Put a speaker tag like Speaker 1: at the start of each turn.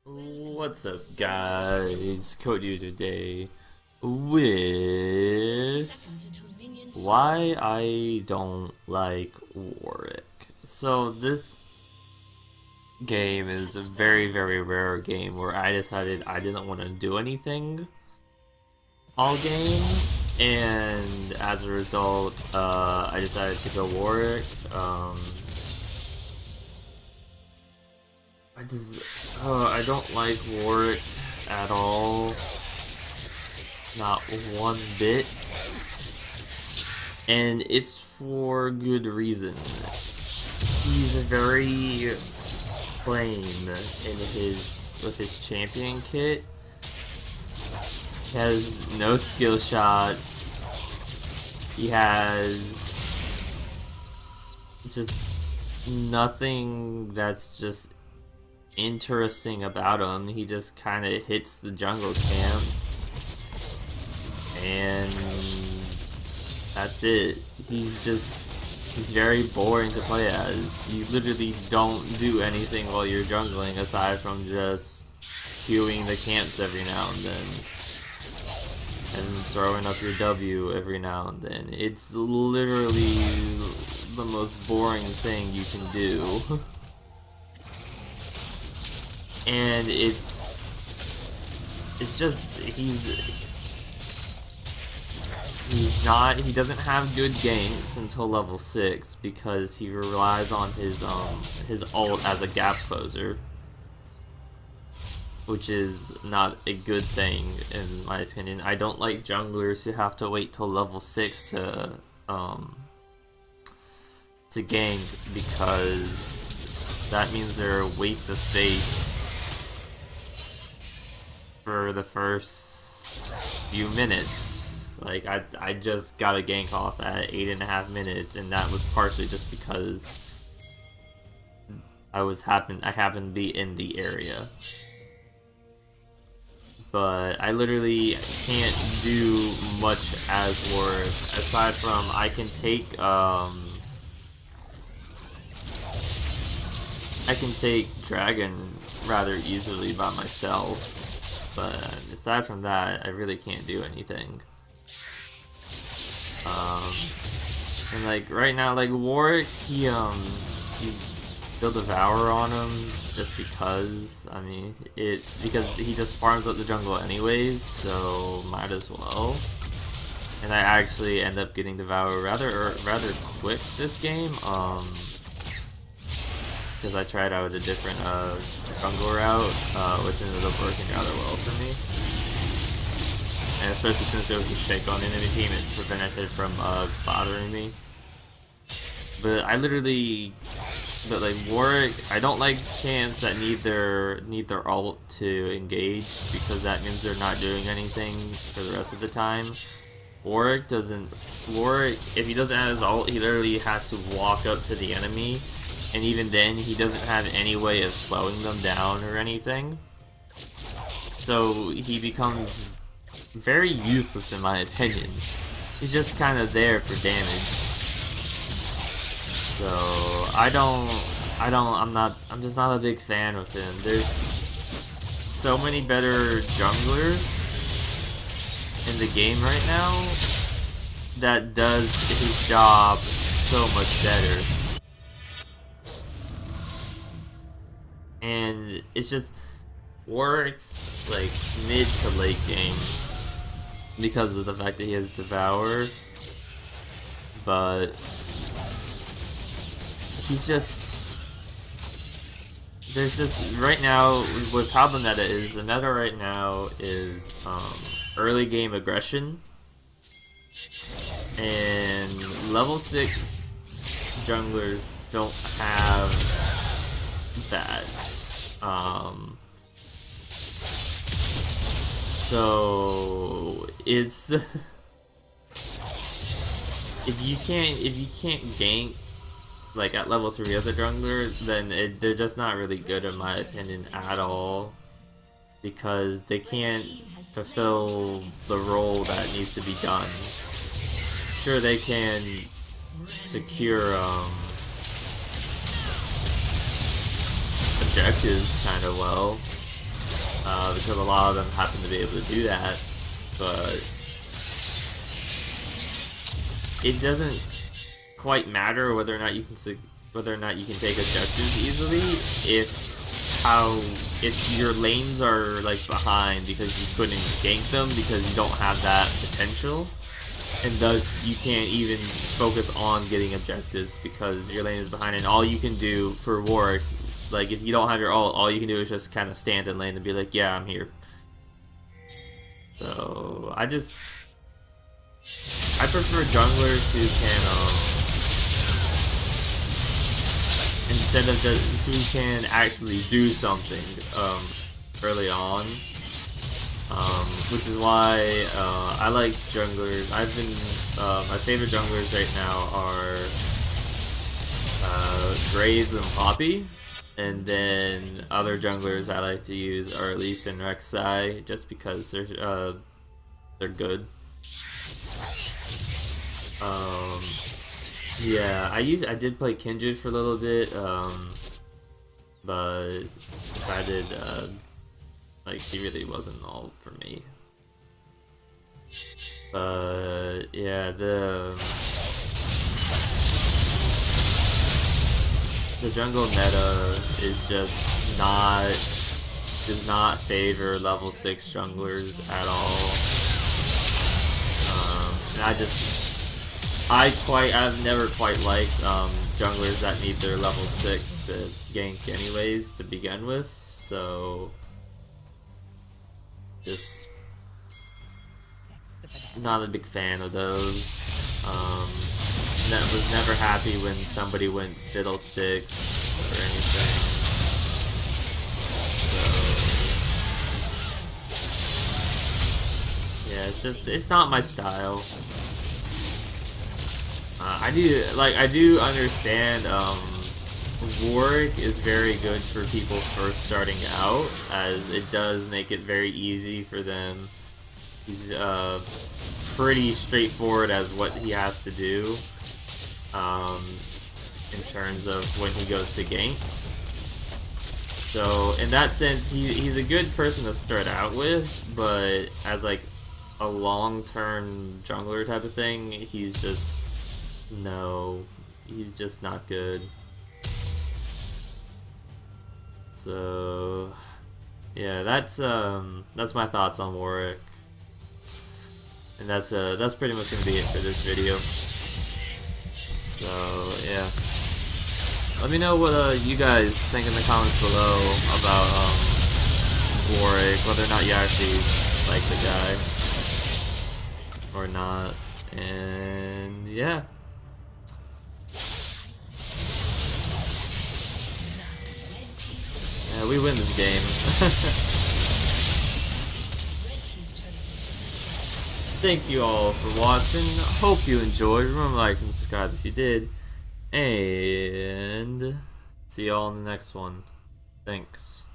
Speaker 1: What's up, guys? Code you today with why I don't like Warwick. So this game is a very, very rare game where I decided I didn't want to do anything all game, and as a result, I decided to go Warwick. I don't like Warwick at all. Not one bit. And it's for good reason. He's very plain with his champion kit. He has no skill shots. He has just nothing that's just interesting about him. He just kind of hits the jungle camps and that's it. He's very boring to play as. You literally don't do anything while you're jungling aside from just queuing the camps every now and then and throwing up your W every now and then. It's literally the most boring thing you can do. And it's just he doesn't have good ganks until level 6 because he relies on his ult as a gap closer, which is not a good thing in my opinion. I don't like junglers who have to wait till level 6 to gank, because that means they're a waste of space for the first few minutes. Like I just got a gank off at 8.5 minutes, and that was partially just because I happened to be in the area. But I literally can't do much as Warwick aside from I can take Dragon rather easily by myself. But aside from that, I really can't do anything. And like right now, like Warwick, he built a Devour on him just because. I mean, because he just farms up the jungle anyways, so might as well. And I actually end up getting Devour rather quick this game. Because I tried out a different jungle route, which ended up working rather well for me. And especially since there was a shake on the enemy team, it prevented it from bothering me. But like Warwick, I don't like champs that need their ult to engage, because that means they're not doing anything for the rest of the time. Warwick, if he doesn't have his ult, he literally has to walk up to the enemy. And even then, he doesn't have any way of slowing them down or anything. So he becomes very useless in my opinion. He's just kind of there for damage. So I'm just not a big fan of him. There's so many better junglers in the game right now that does his job so much better. And it's just Warwick's like mid to late game because of the fact that he has Devour, but there's just right now with how the meta is. The meta right now is early game aggression, and level 6 junglers don't have that. So it's if you can't gank like at level 3 as a jungler, then they're just not really good in my opinion at all, because they can't fulfill the role that needs to be done. Sure, they can secure objectives kind of well, because a lot of them happen to be able to do that, but it doesn't quite matter whether or not you can take objectives easily if your lanes are like behind because you couldn't gank them because you don't have that potential, and thus you can't even focus on getting objectives because your lane is behind, and all you can do for Warwick, like if you don't have your ult, all you can do is just kind of stand in lane and be like, yeah, I'm here. So I prefer junglers who can instead of just who can actually do something early on, which is why I like junglers. My favorite junglers right now are Graves and Poppy, and then other junglers I like to use are Elise and Rek'Sai, just because they're good. Yeah, I did play Kindred for a little bit, but decided like she really wasn't all for me. But yeah, the jungle meta is just does not favor level 6 junglers at all. And I've never quite liked junglers that need their level 6 to gank anyways to begin with, so just not a big fan of those. Was never happy when somebody went Fiddlesticks or anything. So yeah, it's not my style. I do understand Warwick is very good for people first starting out, as it does make it very easy for them. He's pretty straightforward as what he has to do in terms of when he goes to gank. So in that sense, he's a good person to start out with, but as like a long-term jungler type of thing, he's just not good. So yeah, that's my thoughts on Warwick, and that's pretty much gonna be it for this video. So yeah, let me know what you guys think in the comments below about Warwick, whether or not you actually like the guy or not, and yeah. Yeah, we win this game. Thank you all for watching. Hope you enjoyed. Remember to like and subscribe if you did. And see y'all in the next one. Thanks.